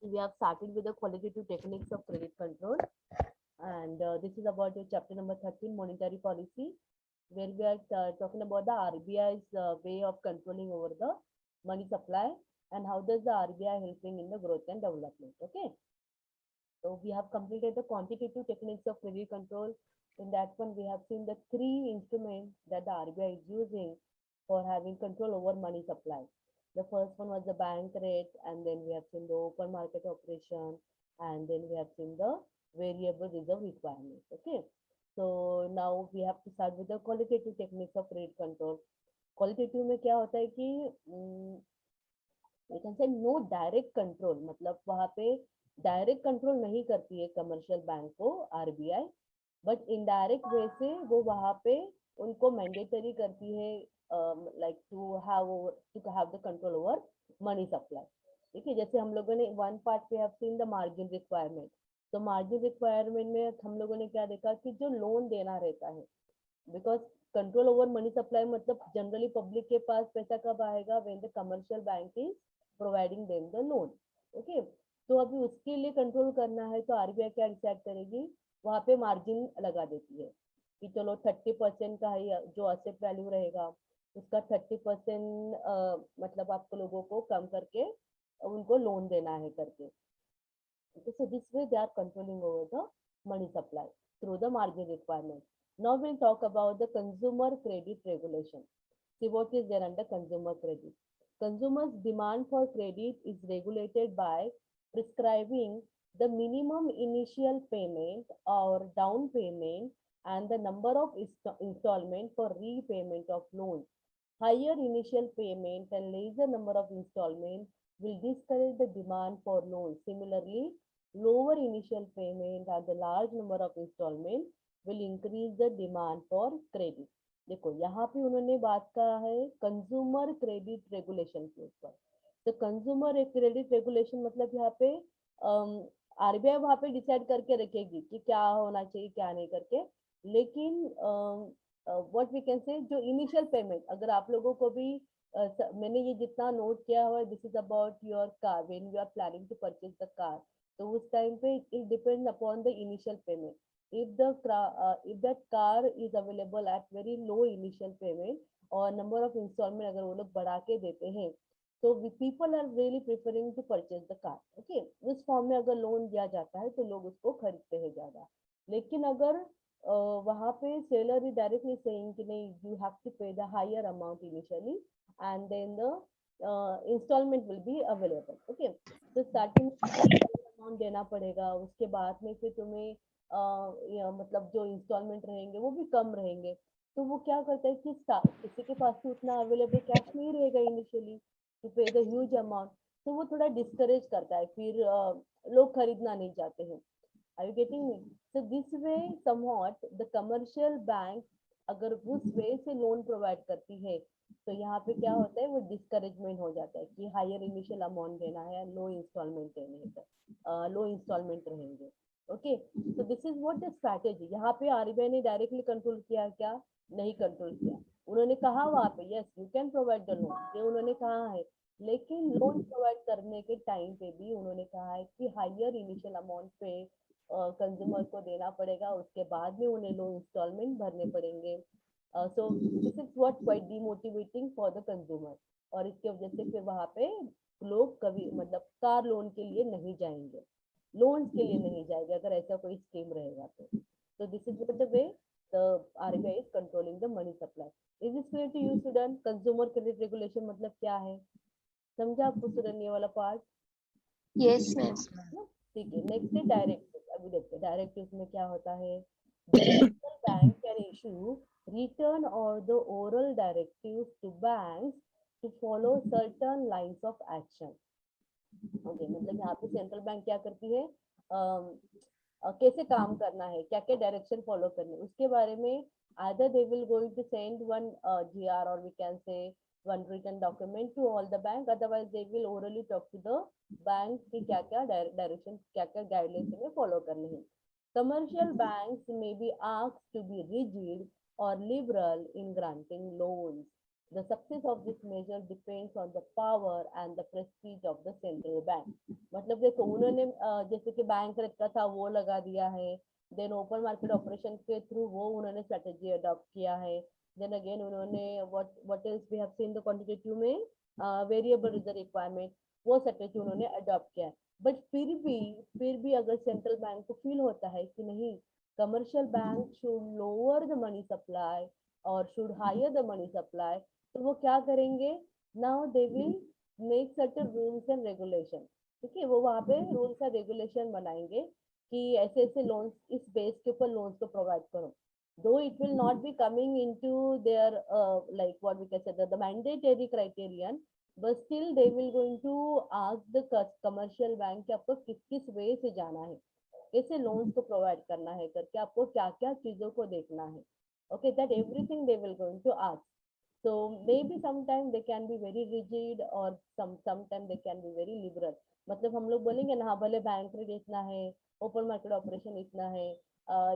We have started with the qualitative techniques of credit control, and this is about your chapter number 13, monetary policy, where we are talking about the RBI's way of controlling over the money supply and how does the RBI helping in the growth and development. Okay, so we have completed the quantitative techniques of credit control. In that one, we have seen the three instruments that the RBI is using for having control over money supply. The first one was the bank rate, and then we have seen the open market operation, and then we have seen the variable reserve requirements. Okay, so now we have to start with the qualitative techniques of credit control. Qualitative में क्या होता है कि we can say no direct control, मतलब वहाँ पे direct control नहीं करती है कमर्शियल बैंक को आरबीआई, बट इनडायरेक्ट वे से वो वहाँ पे उनको मैंडेटरी करती है like to have the control over money supply. ठीक है, जैसे हम लोगों ने वन पार्ट पे have seen the margin requirement. तो मार्जिन रिक्वायरमेंट में हम लोगों ने क्या देखा कि जो लोन देना रहता है, because control over money supply मतलब जनरली पब्लिक के पास पैसा कब आएगा, when the commercial bank is providing them the loan. Okay, तो अभी उसके लिए कंट्रोल करना है तो आरबीआई क्या डिसाइड करेगी, वहाँ पे मार्जिन लगा देती है कि चलो 30% का है जो असेट वैल्यू रहेगा उसका 30% मतलब आपको लोगों को कम करके उनको लोन देना है करके. So this way they are controlling over the money supply through the margin requirement. Now we'll talk about the consumer credit regulation. See what is there under consumer credit. Consumers' demand for credit is regulated by prescribing the minimum initial payment or down payment and the number of installment for repayment of loans. Higher initial payment and lesser number of installment will discourage the demand for loans. Similarly, lower initial payment and the large number of installment will increase the demand for credit. देखो यहाँ पे उन्होंने बात कहा है consumer credit regulation के ऊपर. तो कंज्यूमर क्रेडिट रेगुलेशन मतलब यहाँ पे आरबीआई वहाँ पे डिसाइड करके रखेगी कि क्या होना चाहिए क्या नहीं करके, लेकिन व्हाट वी कैन से जो इनिशियल पेमेंट, अगर आप लोगों को भी मैंने ये जितना नोट किया हुआ है, this is about your car when you are planning to purchase the car. तो उस टाइम पे it depends upon the initial payment. if that car is available at very low initial payment और number of installment अगर वो लोग बढ़ा के देते हैं तो people are really preferring to purchase the car. okay, उस फॉर्म में अगर लोन दिया जाता है तो लोग उसको खरीदते हैं ज्यादा. लेकिन अगर वहाँ पे सेलर इज डायरेक्टली सेइंग कि नहीं, you have to pay the higher amount initially and then the installment will be available. Okay, तो स्टार्टिंग अमाउंट देना पड़ेगा, उसके बाद में फिर तुम्हें मतलब जो इंस्टॉलमेंट रहेंगे वो भी कम रहेंगे. तो वो क्या करता है कि किसी के पास तो उतना अवेलेबल कैश नहीं रहेगा initially to pay the huge amount, तो वो थोड़ा डिस्करेज करता है, फिर लोग खरीदना नहीं चाहते हैं. Are you getting me? So this way somewhat the commercial bank अगर उस वे से लोन प्रोवाइड करती है तो यहाँ पे क्या होता है, वो डिस्करेजमेंट हो जाता है कि हायर इनिशियल अमाउंट देना है, लो इंस्टॉलमेंट देने हैं, लो इंस्टॉलमेंट रहेंगे. ओके, तो this is what the strategy. यहाँ पे आरबीआई ने डायरेक्टली कंट्रोल किया क्या? नहीं कंट्रोल किया. उन्होंने कहा वहाँ पे yes you can provide the loan, ये उन्होंने कहा है, लेकिन लोन प्रोवाइड करने के टाइम पे भी उन्होंने कहा है कि हायर इनिशियल अमाउंट पे कंज्यूमर को देना पड़ेगा, उसके बाद में उन्हें लो इंस्टॉलमेंट भरने पड़ेंगे. So this is what quite demotivating for the consumer. और इसके वजह से फिर वहाँ पे लोग कभी मतलब कार लोन के लिए नहीं जाएंगे, लोन्स के लिए नहीं जाएगा अगर ऐसा कोई स्कीम रहेगा तो. So this is the way the RBI is controlling the money supply. Is this clear to you student? Consumer credit regulation मतलब क्या है, समझा आपको student ये वाला पार्ट? Yes, ma'am. ठीक है, नेक्स्ट है डायरेक्टिव. अभी देखते हैं डायरेक्टिव में क्या होता है. The central bank can issue written or the oral directives to banks to follow certain lines of action. Okay, मतलब यहाँ पे सेंट्रल बैंक क्या करती है, कैसे काम करना है, क्या क्या डायरेक्शन फॉलो करने, उसके बारे में either they will going to send one GR or we can say one written document to all the bank, otherwise they will orally talk to the bank कि क्या क्या डायरेक्शन क्या क्या गाइडलाइंस में फॉलो करने हैं. Commercial banks may be asked to be rigid or liberal in granting loans. The success of this measure depends on the power and the prestige of the central bank. मतलब देखो उन्होंने जैसे कि bank rate का था वो लगा दिया है, देन ओपन मार्केट ऑपरेशन के थ्रू वो उन्होंने स्ट्रेटेजी अडॉप्ट किया है, देन अगेन उन्होंने what else we have seen the quantitative में वेरिएबल रिजर्व रिक्वायरमेंट, वो स्ट्रेटेजी उन्होंने अडॉप्ट किया है। बट फिर भी अगर सेंट्रल बैंक को फील होता है कि नहीं, commercial bank should lower the money supply और should higher the money supply, तो वो क्या करेंगे, now they will make certain rules and regulation. ठीक है, वो वहाँ पे रूल्स एंड रेगुलेशन बनाएंगे कि ऐसे ऐसे लोन्स इस बेस के ऊपर लोन्स को प्रोवाइड करो, though it will not be coming into their like what we can say the mandatory criterion, but still they will going to ask the commercial bank कि आपको किस किस वे से जाना है, कैसे लोन्स को प्रोवाइड करना है करके, आपको क्या क्या चीजों को देखना है। Okay, that everything they will going to ask. So maybe sometime they can be very rigid or sometime they can be very liberal. मतलब हम लोग बोलेंगे ना हाँ भले बैंक रेट इतना है, ओपन मार्केट ऑपरेशन इतना है,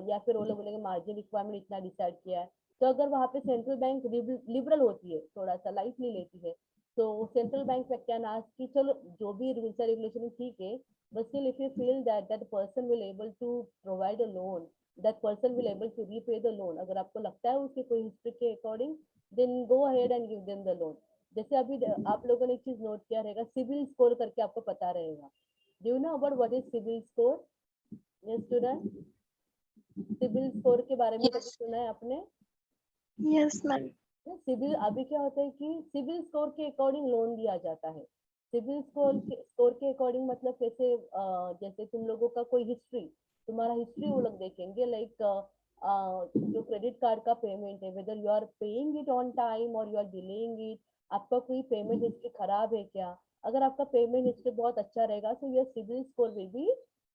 या फिर वो लोग बोलेंगे मार्जिन रिक्वायरमेंट इतना डिसाइड किया है, तो अगर वहाँ पे सेंट्रल बैंक लिबरल होती है, थोड़ा सा लाइटली लेती है, तो सेंट्रल बैंक कैन आस्क कि चलो जो भी रूल्स एंड रेगुलेशन ठीक है, but still if you feel that that person will able to provide a loan, that person will able to repay the loan, अगर आपको लगता है उसके कोई हिस्ट्री के according, then go ahead and give them the loan. जैसे अभी आप लोगों ने एक चीज नोट किया रहेगा, सिविल स्कोर करके आपको पता रहेगा। Do you know about what is CIBIL score? Yes student, CIBIL score के बारे में कभी Yes. सुना है आपने? Yes, ma'am. सिविल अभी क्या होता है कि सिविल स्कोर के अकॉर्डिंग लोन दिया जाता है। सिविल स्कोर के अकॉर्डिंग मतलब कैसे, जैसे तुम लोगों का कोई हिस्ट्री, तुम्हारा हिस्ट्री वो लोग देखेंगे, लाइक जो क्रेडिट कार्ड का पेमेंट है, whether you are paying it on time और यू आर डिलेइंग इट, आपका कोई पेमेंट हिस्ट्री खराब है क्या? अगर आपका पेमेंट हिस्ट्री बहुत अच्छा रहेगा, so your CIBIL score will be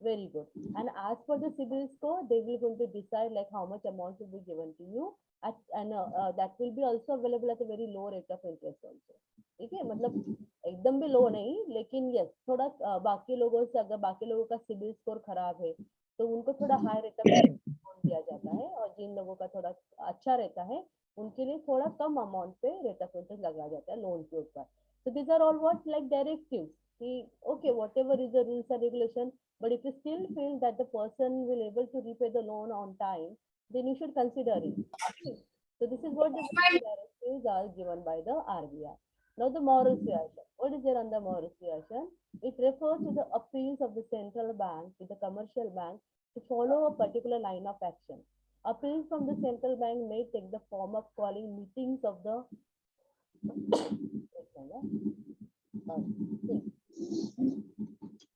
very good, and as per the CIBIL score they will going to decide like how much amount will be given to you and that will be also available at a very low rate of interest also। ठीक है, मतलब एकदम भी लो नहीं, लेकिन yes थोड़ा बाकी लोगों से, अगर बाकी लोगों का सिविल स्कोर खराब है तो उनको थोड़ा हाई रेट ऑफ इंटरेस्ट दिया जाता है, और जिन लोगों का थोड़ा अच्छा रहता है उनके लिए थोड़ा कम अमाउंट पे रेट ऑफ इंटरेस्ट लगाया जाता है लोन के ऊपर। So these are all what like directives कि okay whatever is the rules and regulation, but if you still feel that the person will able to repay the loan on time, then you should consider it. Okay? So this is what the directives are given by the RBI. Now the moral suasion. What is there on the moral suasion? It refers to the appeals of the central bank to the commercial bank to follow a particular line of action. Appeals from the central bank may take the form of calling meetings of the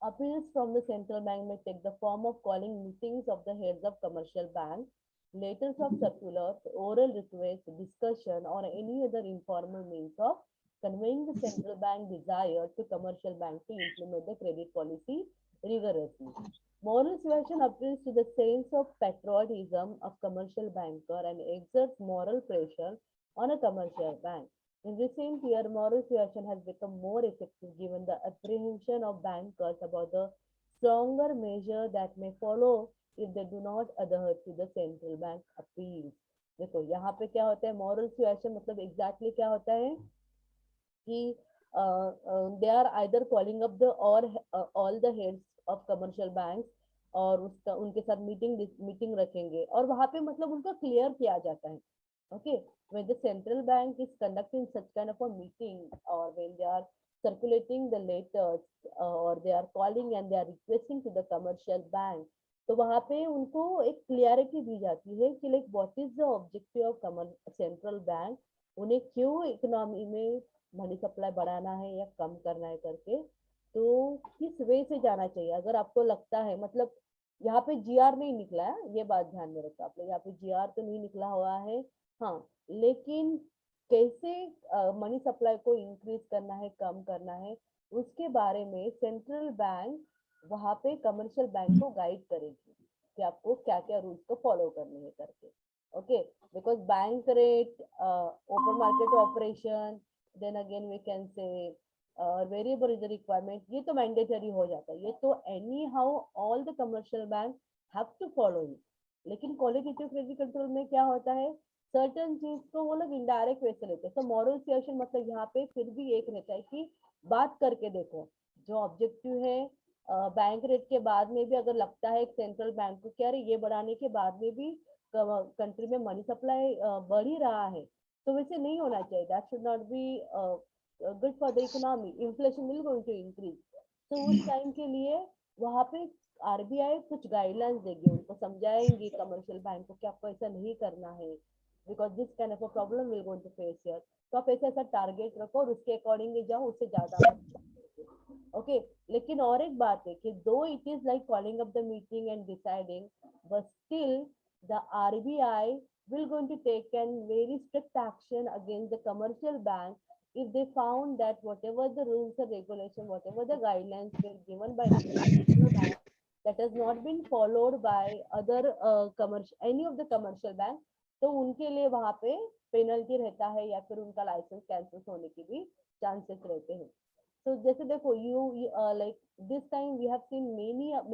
appeals from the central bank may take the form of calling meetings of the heads of commercial banks, letters of circulars, oral requests, discussion, or any other informal means of conveying the central bank desire to commercial bank to implement the credit policy rigorously. Moral suasion appeals to the sense of patriotism of commercial banker and exerts moral pressure on a commercial bank. In recent years, moral suasion has become more effective given the apprehension of bankers about the stronger measure that may follow if they do not adhere to the central bank appeals. देखो यहाँ पे क्या होता है, moral suasion मतलब exactly क्या होता है कि they are either calling up the or all the heads of commercial banks, और उसका उनके साथ मीटिंग रखेंगे, और वहां पे मतलब उनको क्लियर किया जाता है। Okay, when the central bank is conducting such kind of a meeting, or when they are circulating the letters, or they are calling and they are requesting to the commercial bank, तो वहां पे उनको एक clarity दी जाती है कि like what is the objective of central bank, उन्हें क्यों इकोनॉमी में मनी सप्लाई बढ़ाना है या कम करना है करके, तो किस वे से जाना चाहिए। अगर आपको लगता है, मतलब यहाँ पे जीआर नहीं निकला है, ये बात ध्यान में रखो आप लोग, यहाँ पे जीआर तो नहीं निकला हुआ है, हाँ, लेकिन कैसे मनी सप्लाई को इंक्रीज करना है, कम करना है, उसके बारे में सेंट्रल बैंक वहां पे कमर्शियल बैंक को गाइड करेगी कि आपको क्या क्या रूल्स को फॉलो करने हैं करके। Okay, because bank rate, open market operation, then again we can say variable is requirement, ये तो मैंडेटरी हो जाता है, ये तो any how all the commercial bank have to follow it. लेकिन क्वालिटेटिव क्रेडिट कंट्रोल में क्या होता है, सर्टन चीज को वो लोग इनडायरेक्ट वे से लेते हैं। तो मॉरल सुएशन मतलब यहाँ पे फिर भी एक रहता है कि बात करके देखो, जो ऑब्जेक्टिव है बैंक रेट के बाद में भी अगर लगता है सेंट्रल बैंक को कि अरे ये बढ़ाने के बाद में भी कंट्री में मनी सप्लाई बढ़ ही रहा है, तो वैसे नहीं होना चाहिए। That should not be good for the economy, inflation will going to increase. तो उस टाइम के लिए वहां पे आरबीआई कुछ गाइडलाइंस देगी, उनको समझाएंगी कमर्शियल बैंक को कि आपको ऐसा नहीं करना है, because this kind of a problem will going to face here. तो आप ऐसा ऐसा टारगेट रखो और उसके अकॉर्डिंगली जाओ, उससे ज्यादा मत। ओके, लेकिन और एक बात है कि दो it is like calling up the meeting and deciding, but still the RBI will going to take an very strict action against the commercial bank if they found that whatever the rules and regulation, whatever the guidelines were given by the commercial bank, that has not been followed by other commercial any of the commercial bank, तो उनके लिए वहां पे penalty रहता है या फिर उनका लाइसेंस कैंसिल होने की भी चांसेस रहते हैं। So जैसे देखो you like this time we have seen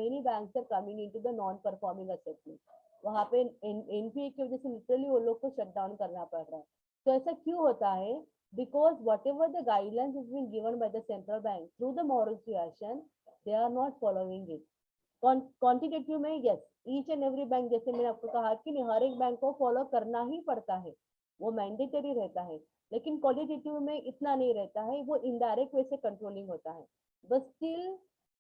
many banks are coming into the non performing assessment, वहां पे एनपीए की वजह से लिटरली वो लोग को शट डाउन करना पड़ रहा है। तो ऐसा क्यों होता है? Because whatever the guidelines is been given by the central bank through the moral suasion, they are not following it. Quantitative में yes, each and every bank, जैसे मैंने आपको कहा कि नहीं हर एक बैंक को फॉलो करना ही पड़ता है, वो मैंडेटरी रहता है, लेकिन क्वालिटेटिव में इतना नहीं रहता है, वो इनडायरेक्ट वे से कंट्रोलिंग होता है। बट स्टिल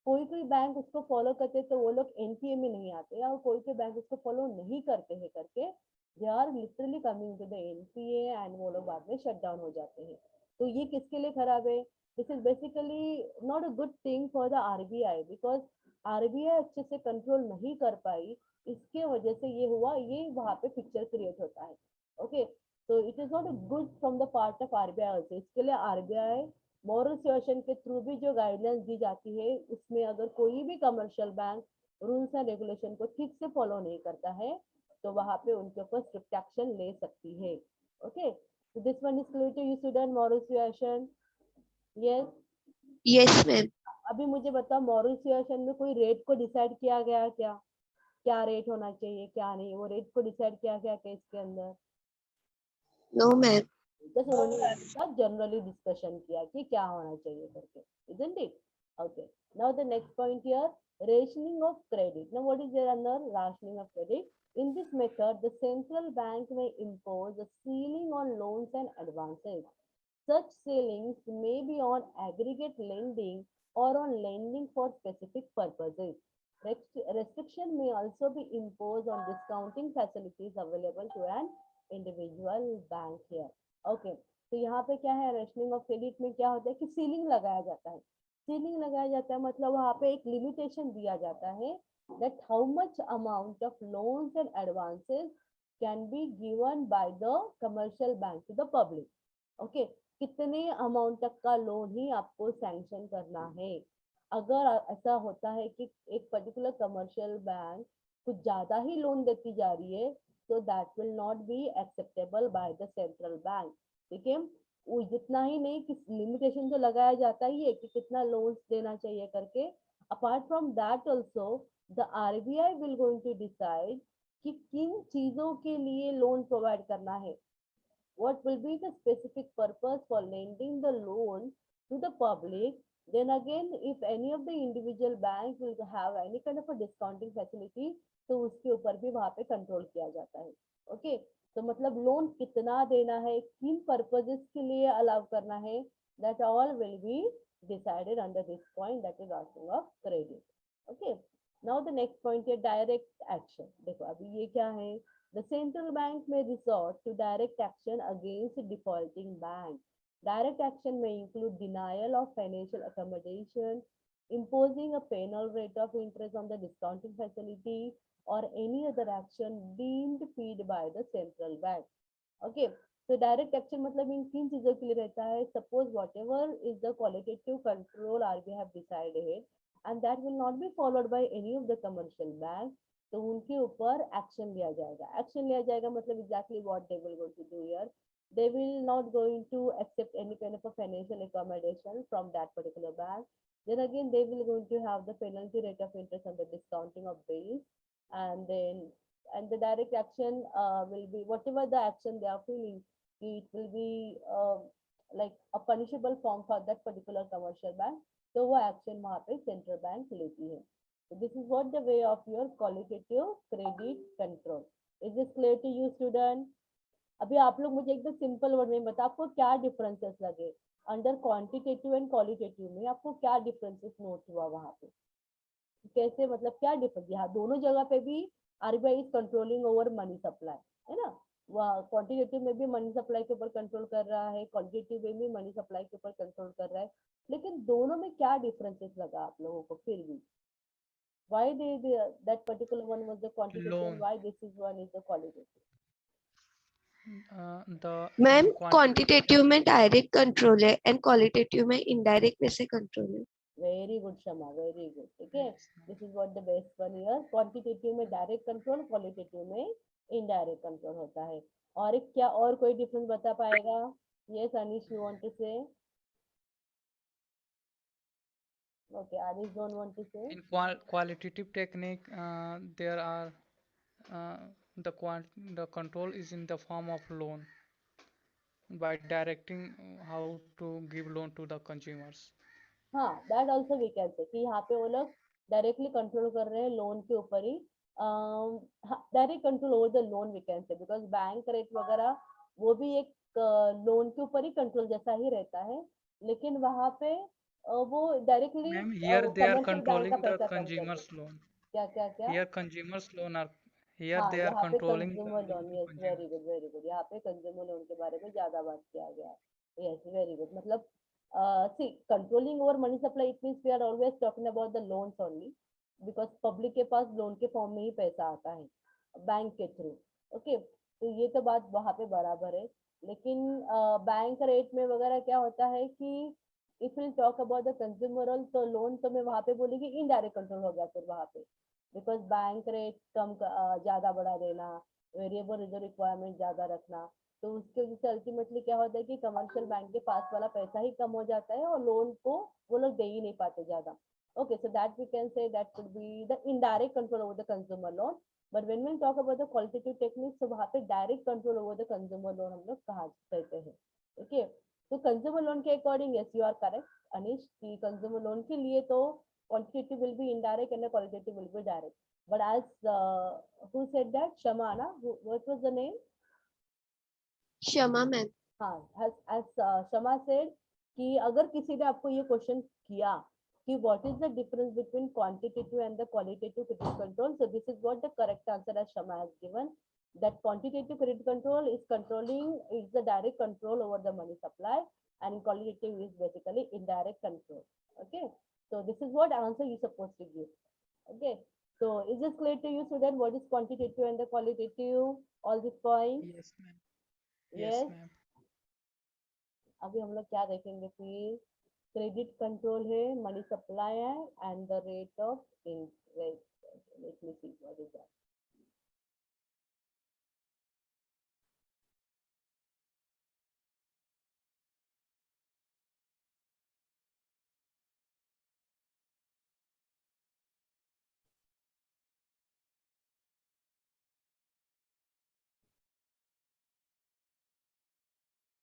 कोई कोई बैंक उसको फॉलो करते तो वो लोग एनपीए में नहीं आते, और कोई कोई बैंक उसको फॉलो नहीं करते हैं करके they are literally coming to the NPA and वो लोग बाद में शट डाउन हो जाते हैं। तो ये किसके लिए खराब है? This is basically not a good thing for the RBI, because RBI अच्छे से कंट्रोल नहीं कर पाई, इसके वजह से ये हुआ, ये वहां पे पिक्चर क्रिएट होता है। ओके, तो it is not good from the part of RBI also. इसके लिए आरबीआई मॉरल सुएशन के थ्रू भी जो गाइडलाइंस दी जाती है, उसमें अगर कोई भी commercial bank rules and regulation को ठीक से फॉलो नहीं करता है, तो वहां पे उनके ऊपर स्ट्रिक्ट एक्शन ले सकती है। Okay, so this one is clear to you student, moral suasion? Yes. Yes, ma'am. अभी मुझे बताओ, मॉरल सुएशन में कोई रेट को डिसाइड किया गया क्या? क्या रेट होना चाहिए क्या नहीं, वो रेट को डिसाइड किया गया केस के अंदर? No, ma'am. बस उन्होंने उसके साथ जनरली डिस्कशन किया कि क्या होना चाहिए करके, isn't it? Okay, now the next point here, rationing of credit. Now what is there under rationing of credit? In this method the central bank may impose a ceiling on loans and advances. Such ceilings may be on aggregate lending or on lending for specific purposes. Restriction may also be imposed on discounting facilities available to an individual bank here. Okay, तो यहाँ पे क्या है, rationing of credit में क्या होता है कि सीलिंग लगाया जाता है। सीलिंग लगाया जाता है मतलब वहाँ पे एक लिमिटेशन दिया जाता है that how much amount of loans and advances can be given by the commercial bank to the public. Okay, कितने अमाउंट तक का लोन ही आपको सैंक्शन करना है। अगर ऐसा होता है कि एक पर्टिकुलर कमर्शियल बैंक कुछ ज्यादा ही लोन देती जा रही है, so that will not be acceptable by the central bank. ठीक है, वो जितना ही नहीं कि लिमिटेशन तो लगाया जाता ही है कि कितना लोन्स देना चाहिए करके, apart from that also the RBI will going to decide कि किन चीजों के लिए लोन प्रोवाइड करना है, what will be the specific purpose for lending the loan to the public. Then again, if any of the individual bank will have any kind of a discounting facility, तो उसके ऊपर भी वहां पे control किया जाता है। ओके, तो मतलब लोन कितना देना है, किन पर्पजेस के लिए अलाउ करना है, that all will be decided under this point, that is asking of credit. Okay, now the next point है डायरेक्ट एक्शन। देखो अभी ये क्या है, the central bank may resort to direct action against defaulting banks. Direct action may include denial of financial accommodation, imposing a penal rate of interest on the discounting facility, or any other action deemed feed by the central bank. Okay, so direct action मतलब इन किन चीजों के लिए रहता है? Suppose whatever is the qualitative control RBI have decided and that will not be followed by any of the commercial bank, तो उनके ऊपर एक्शन लिया जाएगा। एक्शन लिया जाएगा मतलब exactly what they will go to do here, they will not going to accept any kind of a financial accommodation from that particular bank. Then again they will going to have the penalty rate of interest on the discounting of bills, and then and the direct action will be whatever the action they are feeling, it will be like a punishable form for that particular commercial bank. तो वो action वहाँ पे central bank लेती है. So this is what the way of your qualitative credit control. Is this clear to you, student? अभी आप लोग मुझे एकदम सिंपल वर्ड में बताओ आपको क्या डिफरेंसेस लगे अंडर क्वांटिटेटिव एंड क्वालिटेटिव में, आपको क्या डिफरेंसेस नोट हुआ वहां पे, कैसे मतलब क्या डिफरेंस. यहाँ दोनों जगह पे भी RBI is controlling over money supply, है ना. वह क्वांटिटेटिव में भी मनी सप्लाई के ऊपर कंट्रोल कर रहा है, क्वालिटेटिव में भी मनी सप्लाई के ऊपर कंट्रोल कर रहा है, लेकिन दोनों में क्या डिफरेंसेस लगा आप लोगों को फिर भी. why that particular one was the quantitative and Loan. why this is one is the qualitative? The ma'am quantitative quantitative में डायरेक्ट कंट्रोल है एंड क्वालिटेटिव में इनडायरेक्ट वे से कंट्रोल है. वेरी गुड शमा, वेरी गुड. ठीक है, Yes, ma'am. This is what the best one here. Quantitative में direct control, qualitative में indirect control होता है. और एक क्या और कोई डिफरेंस बता पाएगा? Yes Anish, you want to say? Okay, Anish don't want to say. In qualitative technique, there are uh, the control is in the form of loan by directing how to give loan to the consumers. हाँ, that also we can say कि यहाँ पे वो लोग directly control कर रहे हैं loan के ऊपर ही. Direct control over the loan we can say, because bank rate वगैरह वो भी एक लोन के ऊपर ही कंट्रोल जैसा ही रहता है, लेकिन वहाँ पे वो directly Ma'am, here they are commercial bank का controlling the पैसा कम कर consumers देते. loan. क्या क्या क्या? Here consumers loan are here हाँ, they are यहाँ पे controlling the consumer loan loan. to yes, very consumers. Good, very good. यहाँ पे कंज्यूमर लोन के बारे में ज्यादा बात किया गया है. Yes, very good. मतलब see, controlling over money supply, it means we are always talking about the loans only, because public के पास लोन के फॉर्म में ही पैसा आता है बैंक के थ्रू. ओके, तो ये तो बात वहाँ पे बराबर है, लेकिन बैंक रेट में वगैरह क्या होता है कि if will talk about the consumer तो लोन तो मैं वहाँ पे बोलेगी इनडायरेक्ट कंट्रोल हो गया फिर वहाँ पे, बिकॉज बैंक रेट कम ज्यादा बढ़ा देना, वेरिएबल रिजर्व रिक्वायरमेंट ज्यादा रखना, तो उसके वजह से अल्टीमेटली क्या होता है कि कमर्शियल बैंक के पास वाला पैसा ही कम हो जाता है और लोन को वो लोग दे ही नहीं पाते ज्यादा. Okay, so that we can say that could be the indirect control over the consumer loan. But when we talk about the qualitative techniques, तो वहाँ पे direct control over the consumer loan हम लोग कहा कहते हैं. ओके, तो consumer loan के according yes you are correct Anish, की कंज्यूमर लोन के लिए तो quantitative will be indirect and the qualitative will be direct. But as who said that? Shama, na? What was the name? क्षमा ma'am. हाँ, as Shama said कि अगर किसी ने आपको ये क्वेश्चन किया कि what is the difference between quantitative and the qualitative credit control, so this is what the correct answer as Shama has given, that quantitative credit control is the direct control over the money supply, and qualitative is basically indirect control. Okay, so this is what answer you supposed to give. Okay, so is this clear to you, student? What is quantitative and the qualitative? All these points? Yes, ma'am. Yes. Yes, ma'am. अभी हम लोग क्या देखेंगे फिर? Credit control है, money supply है, and the rate of interest. Let me see what is that.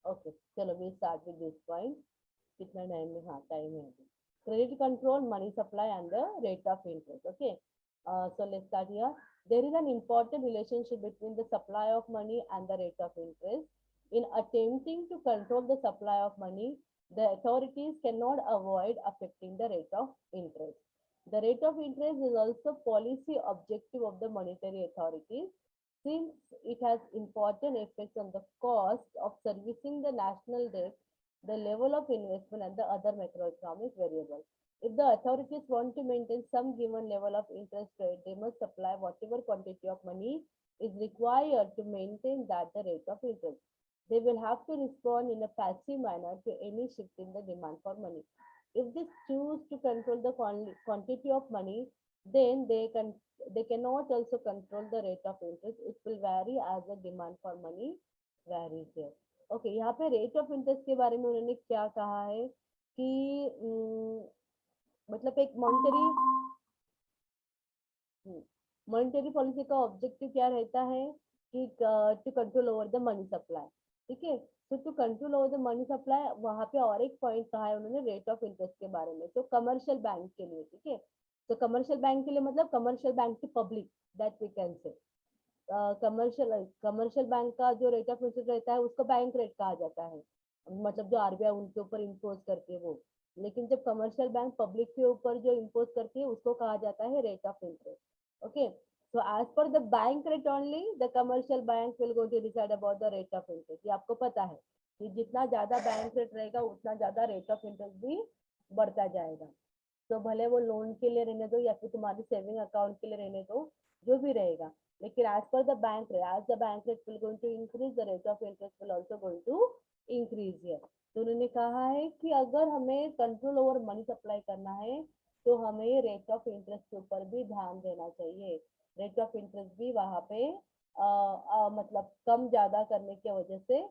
Okay, चलो we start with this point. कितना टाइम में? हाँ, टाइम है अभी. Credit control, money supply and the rate of interest. Okay, so let's start here. There is an important relationship between the supply of money and the rate of interest. In attempting to control the supply of money, the authorities cannot avoid affecting the rate of interest. The rate of interest is also policy objective of the monetary authorities, since it has important effects on the cost of servicing the national debt, the level of investment, and the other macroeconomic variables. If the authorities want to maintain some given level of interest rate, they must supply whatever quantity of money is required to maintain that the rate of interest. They will have to respond in a passive manner to any shift in the demand for money. If they choose to control the quantity of money, then they cannot also control the rate of interest. It will vary as the demand for money varies here. Okay, यहाँ पे rate of interest के बारे में उन्होंने क्या कहा है कि मतलब एक मॉनिटरी मॉनेटरी पॉलिसी का ऑब्जेक्टिव क्या रहता है कि to control over the money supply, ठीक है। तो to control over the money supply, वहां पे और एक पॉइंट कहा है उन्होंने रेट ऑफ इंटरेस्ट के बारे में, तो कमर्शियल बैंक के लिए, ठीक है। तो कमर्शियल बैंक के लिए मतलब commercial bank to public, that we can say. Commercial bank का जो रेट ऑफ इंटरेस्ट रहता है उसको बैंक रेट कहा जाता है, मतलब जो आरबीआई उनके ऊपर इम्पोज करती है वो। लेकिन जब कमर्शियल बैंक पब्लिक के ऊपर जो इम्पोज करती है उसको कहा जाता है rate of interest. Okay, so as per the bank rate only the commercial bank will go to decide about the rate of interest। ये आपको पता है कि जितना ज्यादा बैंक रेट रहेगा उतना ज्यादा रेट ऑफ इंटरेस्ट भी बढ़ता जाएगा। तो भले वो लोन के लिए रहने दो या फिर तुम्हारे सेविंग अकाउंट के लिए रहने दो, जो भी रहेगा, लेकिन as per the bank rate, as the bank rate will going to increase, the rate of interest will also going to increase here। तो उन्होंने कहा है कि अगर हमें कंट्रोल ओवर मनी सप्लाई करना है तो हमें रेट ऑफ इंटरेस्ट के ऊपर भी ध्यान देना चाहिए। रेट ऑफ इंटरेस्ट भी वहां पे मतलब कम ज्यादा करने की वजह से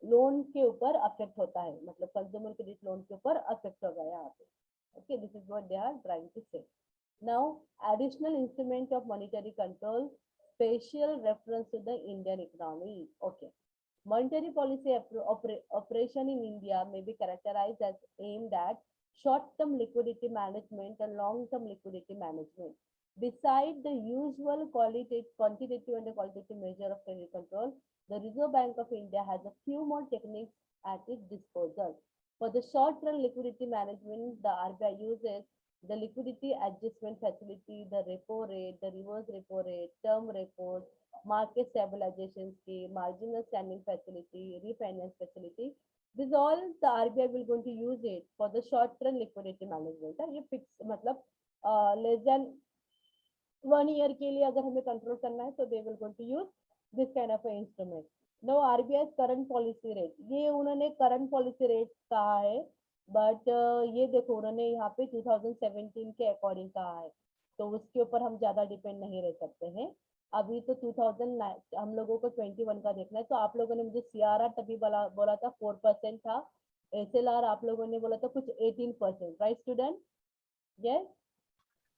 लोन के ऊपर अफेक्ट होता है, मतलब कंज्यूमर क्रेडिट लोन के ऊपर अफेक्ट होगा यहाँ पे। Okay, this is what they are trying to say. Now, additional instrument of monetary control, special reference to the Indian economy. Okay. Monetary policy operation in India may be characterized as aimed at short-term liquidity management and long-term liquidity management. Besides the usual quantitative and qualitative measure of credit control, the Reserve Bank of India has a few more techniques at its disposal. For the short-term liquidity management, the RBI uses the liquidity adjustment facility, the repo rate, the reverse repo rate, term repos, market stabilization scheme, marginal standing facility, refinance facility. This all the RBI will going to use it for the short-term liquidity management। ये fix मतलब less than 1 year के लिए अगर हमें control करना है तो they will going to use this kind of a instrument। Now RBI's current policy rate, ये उन्होंने current policy rate कहा है, बट ये देखो उन्होंने यहाँ पे 2017 के अकॉर्डिंग कहा है, तो उसके ऊपर हम ज्यादा डिपेंड नहीं रह सकते हैं। अभी तो 2009 हम लोगों को 21 का देखना है, तो आप लोगों ने मुझे सीआरआर तभी बोला था 4% था, एसएलआर आप लोगों ने बोला था कुछ 18%, right student? Yes,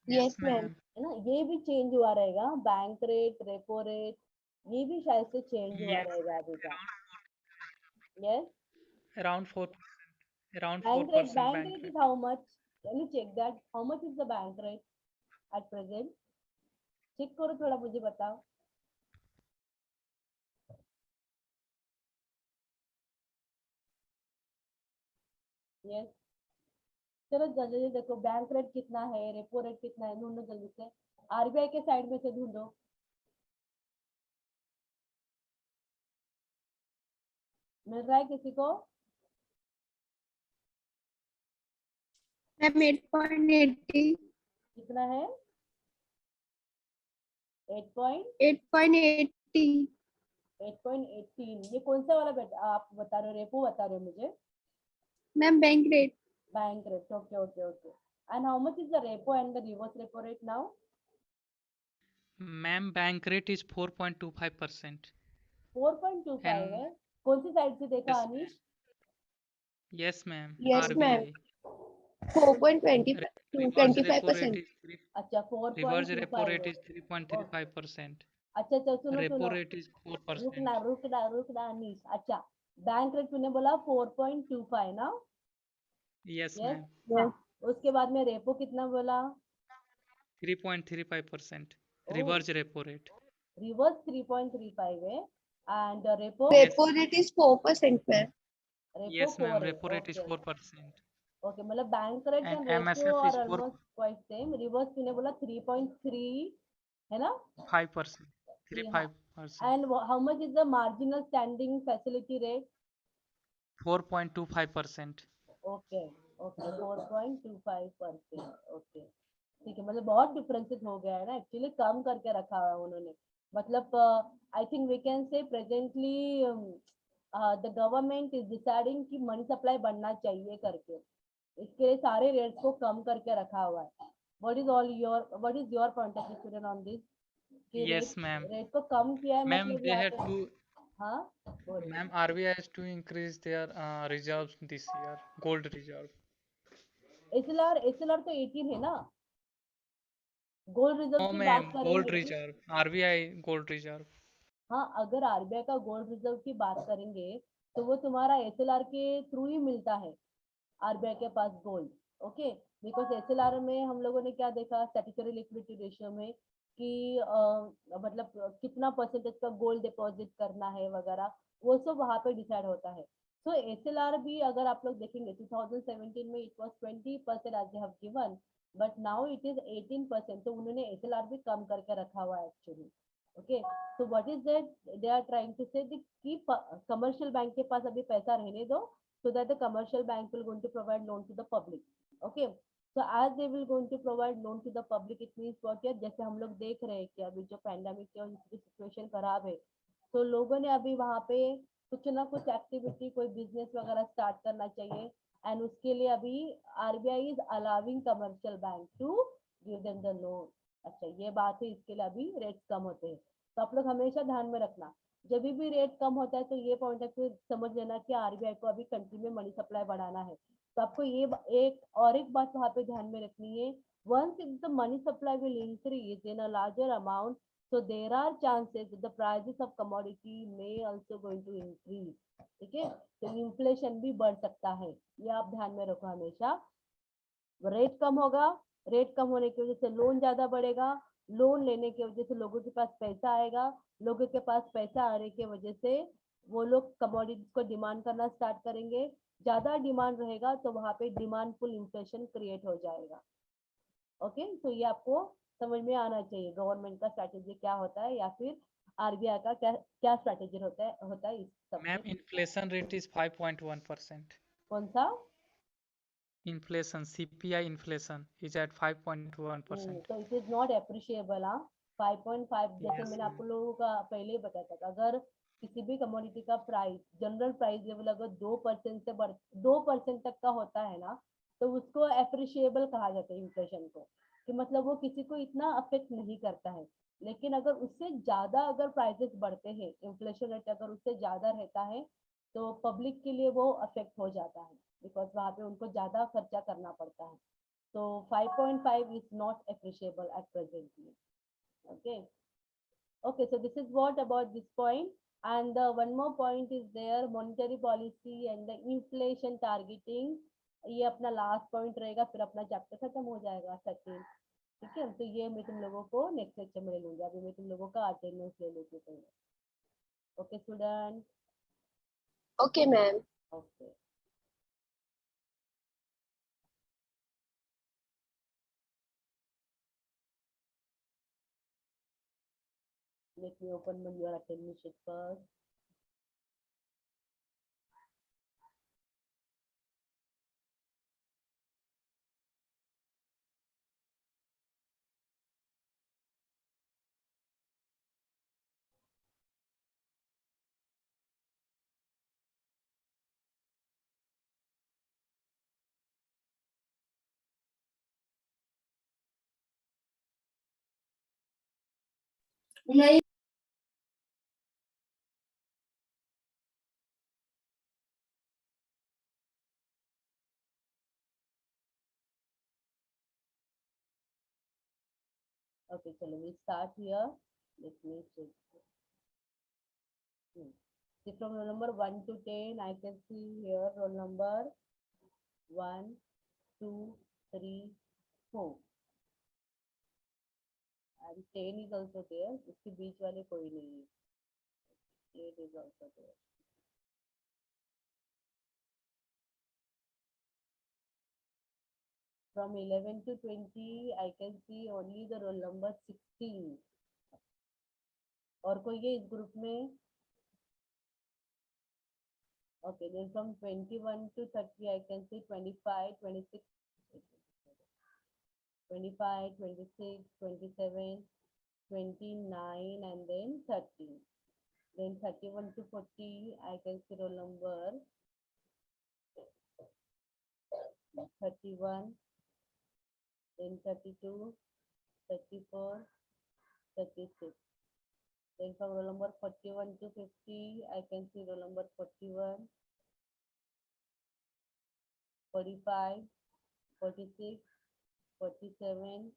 Yes, ma'am. है ना, ये भी चेंज हुआ रहेगा, बैंक रेट, रेपो रेट, ये भी शायद से चेंज हुआ Yes, रहेगा अभी का। Yes, around 4, around bank 4% bank rate rate. Is how much? Can you check that, how much is the bank rate at present? Check करो थोड़ा, मुझे बताओ। यस, चलो जल्दी देखो बैंक रेट कितना है, रेपो रेट कितना है, ढूंढो जल्दी से, आरबीआई के साइड में से ढूंढो। मिल रहा है किसी को? Ma'am, 8.80. कितना है? 8.18। 8.80. ये कौन सा वाला आप बता रहे हो, रेपो बता रहे हो मुझे? Ma'am, bank rate. Bank rate, okay. And how much is the repo and the reverse repo rate now? Ma'am, bank rate is 4.25%. 4.25 And है। कौन सी साइड से देखा yes, Anish? yes, ma'am. Yes, ma'am. RBI. 4.25 to Reverse repo rate 25%. is 3. अच्छा Reverse repo 4.25 rate है। is ओ, 3.35%. अच्छा सुनो Repo सुनो, rate is रुकना 4%. रुकना रुकना अनीश। अच्छा, बैंक रेट तूने बोला 4.25 ना? Yes, yes, ma'am. हाँ। Yes. उसके बाद में रेपो कितना बोला? 3.35%. Oh, Reverse repo rate. Reverse 3.35 है, and repo? Yes, Repo rate is 4%, ma'am. Repo yes, ma'am. 4 है। Repo rate is okay 4%. Okay, मतलब bank rate And and repo MSF और is almost quite same. Reverse तूने बोला 3.3 है ना? 5%. Three, हाँ। 3.5%. And how much is the marginal standing facility rate? 4.25%. Okay okay, 4.25%। Okay, ठीक है, मतलब बहुत डिफरेंसेस हो गया है ना, एक्चुअली कम करके रखा हुआ है उन्होंने। मतलब I think we can say presently the government is deciding कि मनी सप्लाई बढ़ना चाहिए करके, इसके लिए सारे रेट्स को कम करके रखा हुआ है। What is your point of view student on this, कि Yes, ma'am. रेट को कम किया है Ma'am, मतलब they यहाँ had पे? to, हाँ, बोलिए। ma'am, RBI has to increase their reserves this year, gold reserve. SLR तो 18 है ना? गोल्ड रिजर्व नो की मैम, बात गोल्ड करेंगे, रिजर्व, आरबीआई गोल्ड रिजर्व। हाँ अगर आरबीआई का गोल्ड रिजर्व की बात करेंगे तो वो तुम्हारा एसएलआर के थ्रू ही मिलता है आरबीआई के पास गोल्ड। ओके, बिकॉज एसएलआर में हम लोगों ने क्या देखा स्टैट्यूटरी लिक्विडिटी रेशियो में कि मतलब कितना परसेंटेज का गोल्ड डिपॉजिट करना है वगैरह, वो सब वहां पे डिसाइड होता है। सो एसएलआर भी अगर आप लोग देखेंगे 2017 में it was 20% as they have given, but now it is 18%, तो उन्होंने एसएलआर भी कम करके रखा हुआ है actually. Okay, so what is that they are trying to say that कि commercial bank के पास अभी पैसा रहने दो, so that the commercial bank will going to provide loan to the public. Okay, so as they will going to provide loan to the public, it means what है, जैसे हम लोग देख रहे हैं कि अभी जो पैंडेमिक की सिचुएशन खराब है, तो लोगों ने अभी वहां पे कुछ ना कुछ एक्टिविटी कोई बिजनेस वगैरह स्टार्ट करना चाहिए, एंड उसके लिए अभी RBI is allowing commercial bank to give them the loan. अच्छा ये बात है, इसके लिए अभी रेट कम होते हैं, तो आप लोग हमेशा ध्यान में रखना, जब भी रेट कम होता है तो ये पॉइंट ऑफ व्यू समझ लेना कि आरबीआई को अभी कंट्री में मनी सप्लाई बढ़ाना है। तो आपको ये एक और एक बात वहां पे ध्यान में रखनी है, once if the money supply will increase in a larger amount, so there are chances that the prices of commodity may also going to increase। ठीक है, तो इन्फ्लेशन भी बढ़ सकता है, ये आप ध्यान में रखो हमेशा। रेट कम होगा, रेट कम होने की वजह से लोन ज्यादा बढ़ेगा, लोन लेने की वजह से लोगों के पास पैसा आएगा, लोगों के पास पैसा आने की वजह से वो लोग कमोडिटीज को डिमांड करना स्टार्ट करेंगे, ज्यादा डिमांड रहेगा तो वहां पे डिमांड पुल इन्फ्लेशन क्रिएट हो जाएगा। ओके, तो ये आपको समझ में आना चाहिए गवर्नमेंट का स्ट्रैटेजी क्या होता है, या फिर आरबीआई का क्या क्या स्ट्रैटेजी होता है इस सब में। Ma'am, inflation rate is 5.1%। कौन सा? Inflation, CPI inflation is at 5.1%। तो इट इज नॉट अप्रिशिएबल। हाँ, 5.5 जैसे यस मैंने आप मैम। लोगों का पहले ही बताया था, अगर किसी भी कमोडिटी का प्राइस जनरल प्राइस लेवल अगर 2% से बढ़ 2% तक का होता है ना, तो उसको अप्रिशिएबल कहा जाता है इन्फ्लेशन को, कि मतलब वो किसी को इतना अफेक्ट नहीं करता है। लेकिन अगर उससे ज्यादा अगर प्राइसेस बढ़ते हैं, इन्फ्लेशन रेट अगर उससे ज्यादा रहता है, तो पब्लिक के लिए वो अफेक्ट हो जाता है, बिकॉज वहां पे उनको ज्यादा खर्चा करना पड़ता है। So 5.5 is not appreciable at presently. Okay. Okay. So this is what about this point. And one more point is there, monetary policy and the inflation targeting. ये अपना लास्ट पॉइंट रहेगा, फिर अपना चैप्टर खत्म हो जाएगा 13। ठीक है, तो ये मैं तुम लोगों को नेक्स्ट लेक्चर में ले लूंगी, अभी मैं तुम लोगों का अटेंडेंस ले लेती हूँ पहले। Okay student. Okay, ma'am. Okay, let me open your attendance sheet first. Okay, chalo, we start here. Let me check. See, from roll number 1 to 10, I can see here roll number 1, 2, 3, 4. And 10 is also there. इसके बीच वाले कोई नहीं है. 8 is also there. From 11 to 20, I can see only the roll number 16. और कोई है इस group में? Okay, then from 21 to 30, I can see 25, 26, 25, 26, 27, 29, and then 30. Then 31 to 40, I can see roll number 31, then 32, 34, 36. Then from roll number 41 to 50, I can see roll number 41, 45, 46, 47,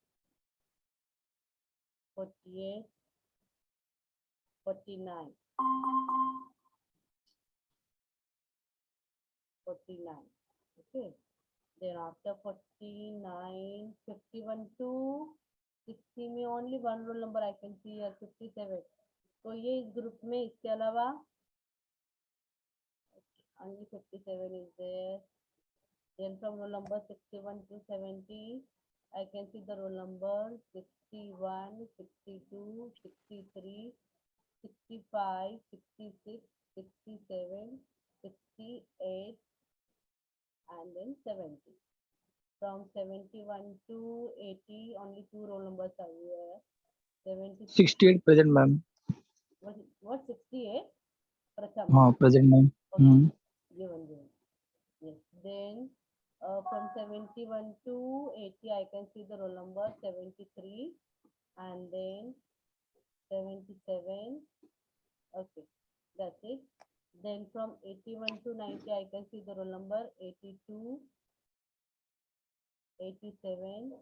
48, 49, 49. Okay. Then after 49, 51 to 60 में only one roll number I can see here, 57. तो ये इस group में, इसके अलावा only 57 is there. Then from roll number 61 to 70, I can see the roll number 61, 62, 63, 65, 66, 67, 68, and then 70. From 71 to 80, only two roll numbers are here. 76. 68 present, ma'am. What 68? Pratham. Present, ma'am. Okay. Given. Yes. Then from 71 to 80, I can see the roll number 73, and then 77. Okay, that's it. Then from 81 to 90, I can see the roll number 82, 87.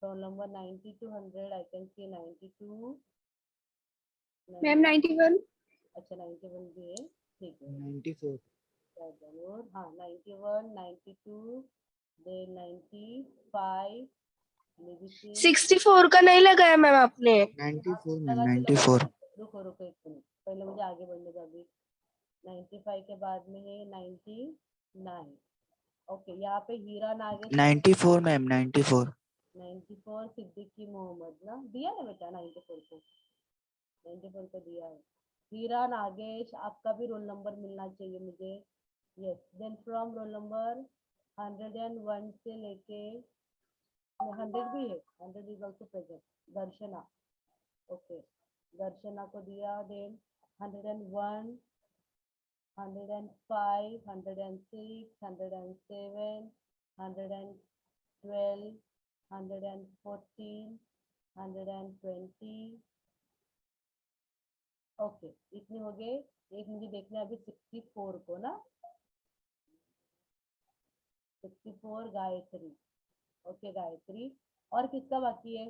Roll number 90 to 100, I can see 92. Ma'am 91. अच्छा 91 भी है, ठीक है. 94. जरूर. हाँ 91, 92, then 95. 64 का नहीं लगाया मैम आपने. 94, ma'am. 94. रुको रुको एक मिनट, पहले मुझे आगे बढ़ने दो. अभी 95 के बाद में है 99. ओके, यहाँ पे हीरा नागेश 94, ma'am. 94. 94 सिद्दीकी मोहम्मद ना दिया ना बेटा. 94 को 94 को दिया है. हीरा नागेश, आपका भी रोल नंबर मिलना चाहिए मुझे. Yes. Then from roll number 101 से लेके 100 भी है. 100 is also present. Darshana. Okay, Darshana को दिया. देन 101, 105, 106, 107, 112, 114, 120. ओके, इतने हो गए. एक मुझे देखना है अभी 64 को ना. 64 गायत्री. ओके गायत्री. और किसका बाकी है?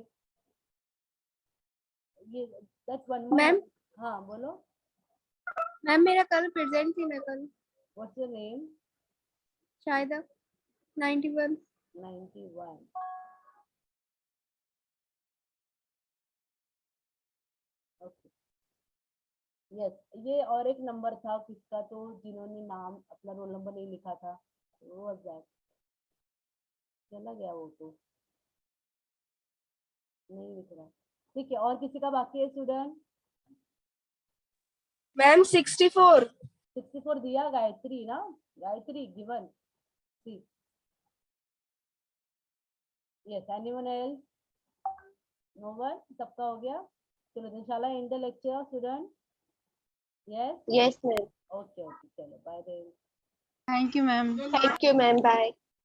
ये दैट्स वन मोर. मैम. हाँ बोलो. मैम मेरा कल प्रेजेंट थी ना कल. What's your name? शायद 91. 91. ओके. यस. ये और एक नंबर था किसका, तो जिन्होंने नाम अपना रोल नंबर नहीं लिखा था, वो वाज दैट. चला गया वो तो, नहीं लिख रहा. ठीक है, और किसी का बाकी है स्टूडेंट? मैम 64. 64 दिया गायत्री ना. Gayatri given. See. Yes. Anyone else? No one. सबका हो गया. चलो इंशाल्लाह and the lecture student. Yes. Yes ma'am. Okay okay, चलो bye then. Thank you ma'am. Bye.